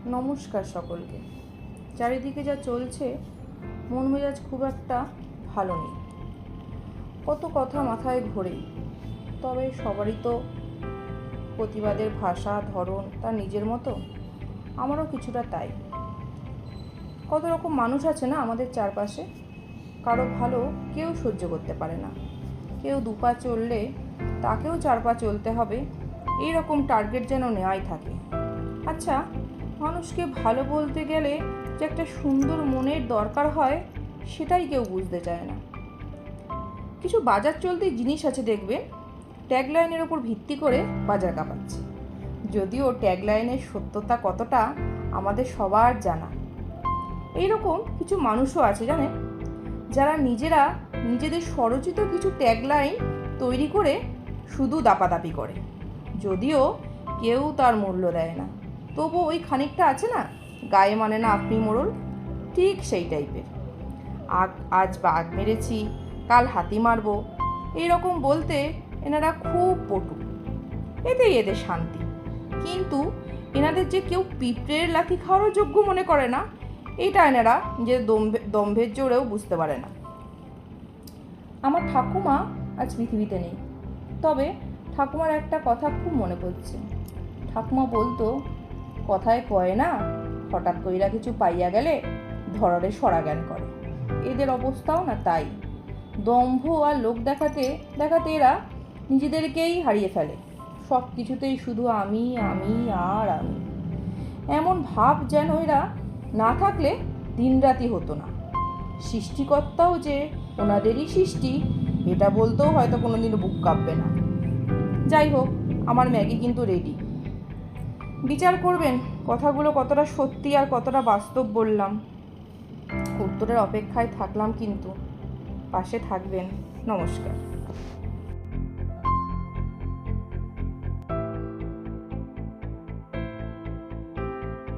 নমস্কার সকলকে। চারিদিকে যা চলছে, মন মেজাজ খুব একটা ভালো নেই। কত কথা মাথায় ঘোরে, তবে সবারই তো প্রতিবাদের ভাষা ধরন তার নিজের মতো। আমারও কিছুটা তাই। কত রকম মানুষ আছে না আমাদের চারপাশে। কারো ভালো কেউ সহ্য করতে পারে না, কেউ দুপা চললে তাকেও চার পা চলতে হবে, এইরকম টার্গেট যেন নেওয়াই থাকে। আচ্ছা, মানুষকে ভালো বলতে গেলে যে একটা সুন্দর মনের দরকার হয়, সেটাই কেউ বুঝতে চায় না। কিছু বাজার চলতি জিনিস আছে দেখবেন, ট্যাগলাইনের ওপর ভিত্তি করে বাজার কাঁপাচ্ছে। যদিও ট্যাগলাইনের সত্যতা কতটা আমাদের সবার জানা। এইরকম কিছু মানুষও আছে জানেন, যারা নিজেদের স্বরচিত কিছু ট্যাগলাইন তৈরি করে শুধু দাপাদাপি করে, যদিও কেউ তার মূল্য দেয় না। তবু ওই খানিকটা আছে না, গায়ে মানে না আপনি মোড়ল, ঠিক সেই টাইপের। আজ বাঘ মেরেছি, কাল হাতি মারবো, এইরকম বলতে এনারা খুব পটু, এতেই এদের শান্তি। কিন্তু এনাদের যে কেউ পিঁপড়ের লাথি খাওয়ারও যোগ্য মনে করে না, এটা এনারা যে দম্ভের জোরেও বুঝতে পারে না। আমার ঠাকুমা আজ পৃথিবীতে নেই, তবে ঠাকুমার একটা কথা খুব মনে পড়ছে। ঠাকুমা বলতো, কথায় কয় না, হঠাৎ কইরা কিছু পাইয়া গেলে ধরারে সরা জ্ঞান করে। এদের অবস্থাও না তাই। দম্ভ আর লোক দেখাতে দেখাতে এরা নিজেদেরকেই হারিয়ে ফেলে। সব কিছুতেই শুধু আমি আমি আর আমি, এমন ভাব যেন এরা না থাকলে দিনরাতি হতো না। সৃষ্টিকর্তাও যে ওনাদেরই সৃষ্টি, এটা বলতেও হয়তো কোনোদিনও বুক কাঁপবে না। যাই হোক, আমার ম্যাগি কিন্তু রেডি। বিচার করবেন কথাগুলো কতটা সত্যি আর কতটা বাস্তব বললাম। উত্তরের অপেক্ষায় থাকলাম, কিন্তু পাশে থাকবেন। নমস্কার।